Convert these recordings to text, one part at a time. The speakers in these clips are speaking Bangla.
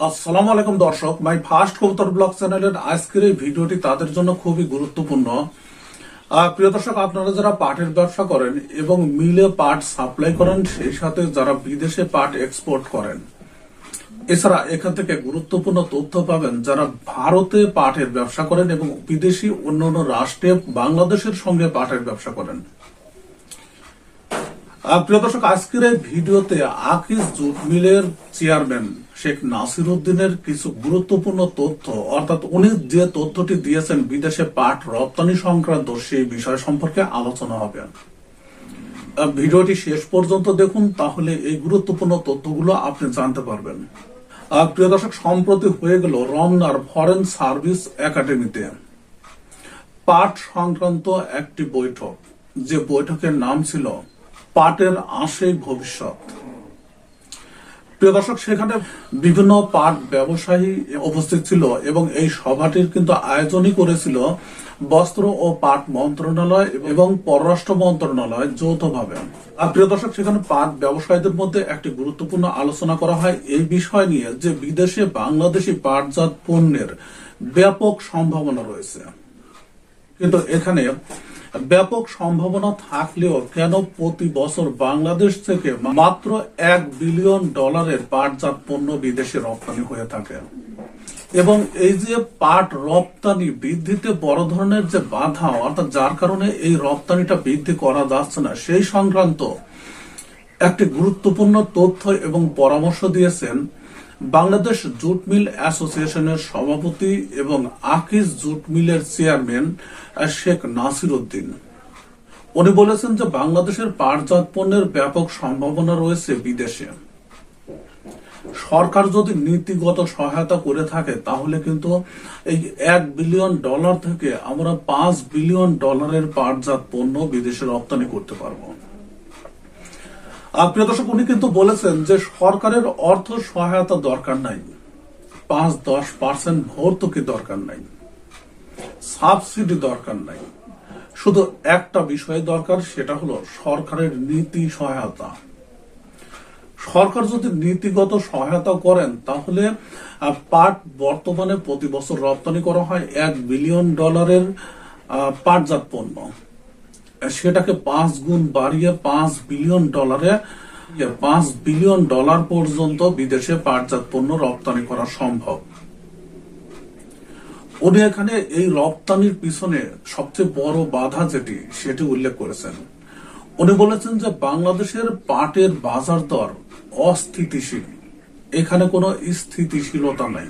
আসসালামু আলাইকুম দর্শক, মাই ফার্স্ট কবুতর ব্লগ চ্যানেলের আজকের এই ভিডিওটি তাদের জন্য খুবই গুরুত্বপূর্ণ। প্রিয় দর্শক, আপনারা যারা পাটের ব্যবসা করেন এবং মিলে পাট সাপ্লাই করেন, সেই সাথে যারা বিদেশে পাট এক্সপোর্ট করেন, এছাড়া এখান থেকে গুরুত্বপূর্ণ তথ্য পাবেন যারা ভারতে পাটের ব্যবসা করেন এবং বিদেশি অন্যান্য রাষ্ট্রে বাংলাদেশের সঙ্গে পাটের ব্যবসা করেন। প্রিয় দর্শক, আজকের এই ভিডিওতে আকিজ জুট মিলের চেয়ারম্যান শেখ নাসির উদ্দিনের কিছু গুরুত্বপূর্ণ তথ্য, অর্থাৎ উনি যে তথ্যটি দিয়েছেন বিদেশে পাট রপ্তানি সংক্রান্ত, সেই বিষয় সম্পর্কে আলোচনা হবে। ভিডিওটি শেষ পর্যন্ত দেখুন, তাহলে এই গুরুত্বপূর্ণ তথ্যগুলো আপনি জানতে পারবেন। প্রিয় দর্শক, সম্প্রতি হয়ে গেল রমনার ফরেন সার্ভিস একাডেমিতে পাট সংক্রান্ত একটি বৈঠক, যে বৈঠকের নাম ছিল পাটের আশাই ভবিষ্যৎ। প্রিয় দর্শক, সেখানে বিভিন্ন পাট ব্যবসায়ী উপস্থিত ছিল এবং এই সভাটির কিন্তু আয়োজনই করেছিল বস্ত্র ও পাট মন্ত্রণালয় এবং পররাষ্ট্র মন্ত্রণালয় যৌথভাবে। প্রিয় দর্শক, সেখানে পাট ব্যবসায়ীদের মধ্যে একটি গুরুত্বপূর্ণ আলোচনা করা হয় এই বিষয় নিয়ে যে বিদেশে বাংলাদেশি পাটজাত পণ্যের ব্যাপক সম্ভাবনা রয়েছে, কিন্তু এখানে ব্যাপক সম্ভাবনা থাকলেও কেন প্রতি বছর বাংলাদেশ থেকে মাত্র $1 বিলিয়ন পাটজাত পণ্য বিদেশে রপ্তানি হয়ে থাকে, এবং এই যে পাট রপ্তানি বৃদ্ধিতে বড় ধরনের যে বাধা, অর্থাৎ যার কারণে এই রপ্তানিটা বৃদ্ধি করা যাচ্ছে না, সেই সংক্রান্ত একটি গুরুত্বপূর্ণ তথ্য এবং পরামর্শ দিয়েছেন বাংলাদেশ জুট মিল অ্যাসোসিয়েশনের সভাপতি এবং আকিজ জুট মিলের চেয়ারম্যান শেখ নাসির উদ্দিন। উনি বলেছেন যে বাংলাদেশের পাটজাত পণ্যের ব্যাপক সম্ভাবনা রয়েছে বিদেশে। সরকার যদি নীতিগত সহায়তা করে থাকে, তাহলে কিন্তু এই $1 বিলিয়ন থেকে আমরা $5 বিলিয়ন পাটজাত পণ্য বিদেশে রপ্তানি করতে পারবো। প্রিয় দর্শক, উনি কিন্তু বলেছেন যে সরকারের অর্থ সহায়তা দরকার নাই, 5-10% ভর্তুকি দরকার নাই, সাবসিডি দরকার নাই, শুধু একটা বিষয় দরকার, সেটা হলো সরকারের নীতি সহায়তা। সরকার যদি নীতিগত সহায়তা করেন, তাহলে পাট বর্তমানে প্রতি বছর রপ্তানি করা হয় $1 বিলিয়ন পাটজাত পণ্য, সেটাকে 5 গুণ বাড়িয়ে $5 বিলিয়ন $5 বিলিয়ন পর্যন্ত বিদেশে পাটজাত পণ্য রপ্তানি করা সম্ভব। উনি এখানে এই রপ্তানির পিছনে সবচেয়ে বড় বাধা যেটি, সেটি উল্লেখ করেছেন। উনি বলেছেন যে বাংলাদেশের পাটের বাজার দর অস্থিতিশীল, এখানে কোনো স্থিতিশীলতা নাই।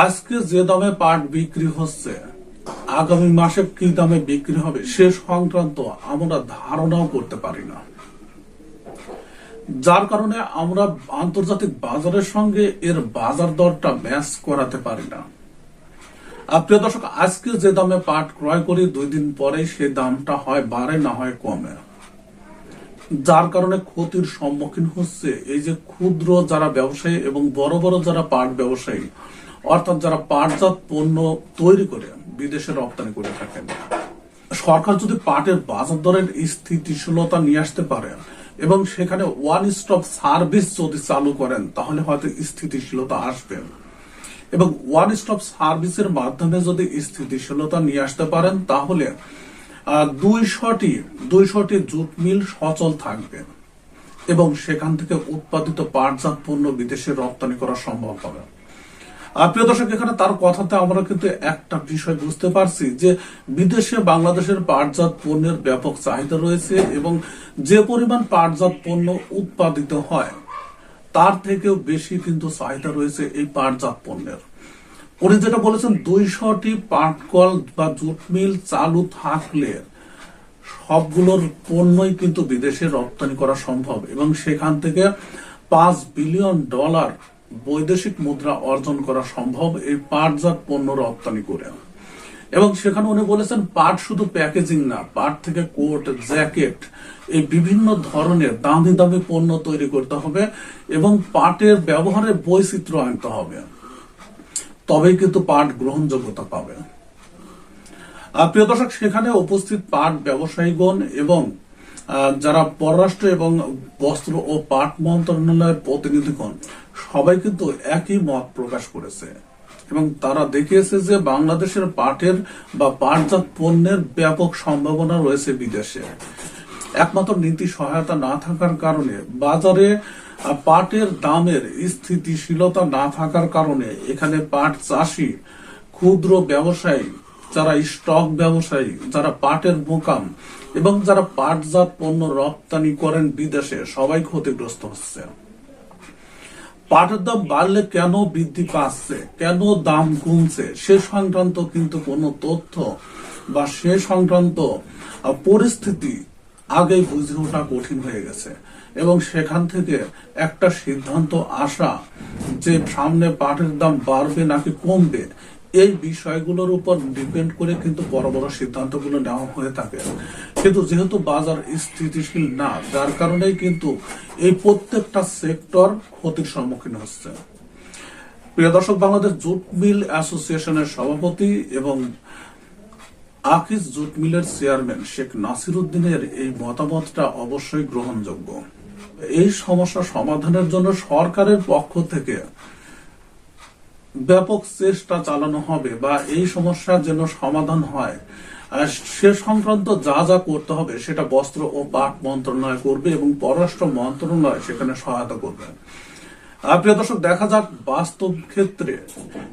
আজকে যে দামে পাট বিক্রি হচ্ছে, আগামী মাসে কি দামে বিক্রি হবে সে সংক্রান্ত আমরা ধারণাও করতে পারি না, যার কারণে আমরা আন্তর্জাতিক বাজারের সঙ্গে এর বাজার দরটা ম্যাচ করাতে পারি না। প্রিয় দর্শক, আজকে যে দামে পাট ক্রয় করি, 2 দিন পরে সে দামটা হয় বাড়ে, না হয় কমে, যার কারণে ক্ষতির সম্মুখীন হচ্ছে এই যে ক্ষুদ্র যারা ব্যবসায়ী এবং বড় বড় যারা পাট ব্যবসায়ী, অর্থাৎ যারা পাটজাত পণ্য তৈরি করে বিদেশে রপ্তানি করে থাকেন। সরকার যদি পাটের বাজার দরের স্থিতিশীলতা নিয়ে আসতে পারে এবং সেখানে ওয়ান স্টপ সার্ভিস যদি চালু করেন, তাহলে হয়তো স্থিতিশীলতা আসবে, এবং ওয়ান স্টপ সার্ভিসের মাধ্যমে যদি স্থিতিশীলতা নিয়ে আসতে পারেন, তাহলে 200টি জুট মিল সচল থাকবে এবং সেখান থেকে উৎপাদিত পাটজাত পণ্য বিদেশে রপ্তানি করা সম্ভব হবে। প্রিয় দর্শক, এখানে তার কথাতে আমরা কিন্তু একটা বিষয় বুঝতে পারছি যে বিদেশে বাংলাদেশের পাটজাত পণ্যের ব্যাপক চাহিদা রয়েছে এবং যে পরিমাণ পাটজাত পণ্য উৎপাদিত হয়, তার থেকেও বেশি কিন্তু চাহিদা রয়েছে এই পাটজাত পণ্যের। উনি যেটা বলেছেন, 200টি পাটকল বা জুট মিল চালু থাকলে সবগুলোর পণ্যই কিন্তু বিদেশে রপ্তানি করা সম্ভব এবং সেখান থেকে $5 বিলিয়ন বৈদেশিক মুদ্রা অর্জন করা সম্ভব এই পাটজাত পণ্য রপ্তানি করে। এবং সেখানে উনি বলেছেন, পাট শুধু প্যাকেজিং না, পাট থেকে কোট, জ্যাকেট, এই বিভিন্ন ধরনের দামি দামি পণ্য তৈরি করতে হবে এবং পাটের ব্যবহারে বৈচিত্র্য আনতে হবে, তবেই কিন্তু পাট গ্রহণযোগ্যতা পাবে। প্রিয় দর্শক, সেখানে উপস্থিত পাট ব্যবসায়ীগণ এবং যারা পররাষ্ট্র এবং বস্ত্র ও পাট মন্ত্রণালয়ের প্রতিনিধিগণ সবাই কিন্তু একই মত প্রকাশ করেছে এবং তারা দেখিয়েছে যে বাংলাদেশের পাটের বা পাটজাত পণ্যের ব্যাপক সম্ভাবনা রয়েছে বিদেশে। একমাত্র নীতি সহায়তা না থাকার কারণে, বাজারে পাটের দামের স্থিতিশীলতা না থাকার কারণে এখানে পাট চাষি, ক্ষুদ্র ব্যবসায়ী, যারা স্টক ব্যবসায়ী, যারা পাটের মোকাম এবং যারা পাটজাত পণ্য রপ্তানি করেন বিদেশে, সবাই ক্ষতিগ্রস্ত হচ্ছে। পাটের দাম বাড়লে কেন বৃদ্ধি পাচ্ছে, কেন দাম কমছে, সে সংক্রান্ত কিন্তু কোনো তথ্য বা সে সংক্রান্ত পরিস্থিতি আগেই বুঝে ওঠা কঠিন হয়ে গেছে এবং সেখান থেকে একটা সিদ্ধান্ত আসা যে সামনে পাটের দাম বাড়বে নাকি কমবে, এই বিষয়গুলোর উপর ডিপেন্ড করে কিন্তু বড় বড় সিদ্ধান্তগুলো নেওয়া হয়ে থাকে। কিন্তু যেহেতু বাজার স্থিতিশীল না, যার কারণেই কিন্তু এই প্রত্যেকটা সেক্টর ক্ষতির সম্মুখীন হচ্ছে। প্রিয় দর্শক, বাংলাদেশ জুট মিল অ্যাসোসিয়েশনের সভাপতি এবং আকিজ জুট মিলের চেয়ারম্যান শেখ নাসিরউদ্দিনের এই মতামতটা অবশ্যই গ্রহণযোগ্য। এই সমস্যা সমাধানের জন্য সরকারের পক্ষ থেকে ব্যাপক চেষ্টা চালানো হবে বা এই সমস্যার যেন সমাধান হয় সে সংক্রান্ত যা যা করতে হবে সেটা বস্ত্র ও পাট মন্ত্রণালয় করবে এবং পররাষ্ট্র মন্ত্রণালয় সেখানে সহায়তা করবে। প্রিয় দর্শক, দেখা যাক বাস্তব ক্ষেত্রে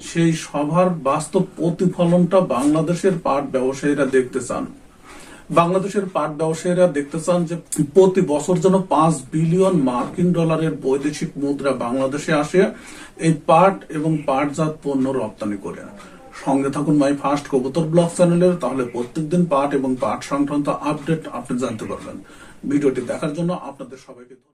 সেই সভার বাস্তব প্রতিফলনটা বাংলাদেশের পাট ব্যবসায়ীরা দেখতে চান। বাংলাদেশের পাট ব্যবসায়ীরা দেখতে চান যে প্রতি বছর যেন 5 বিলিয়ন মার্কিন ডলারের বৈদেশিক মুদ্রা বাংলাদেশে আসে এই পাট এবং পাটজাত পণ্য রপ্তানি করে। সঙ্গে থাকুন মাই ফার্স্ট কবুতর ব্লগ চ্যানেলের, তাহলে প্রত্যেকদিন পাট এবং পাট সংক্রান্ত আপডেট আপনি জানতে পারবেন। ভিডিওটি দেখার জন্য আপনাদের সবাইকে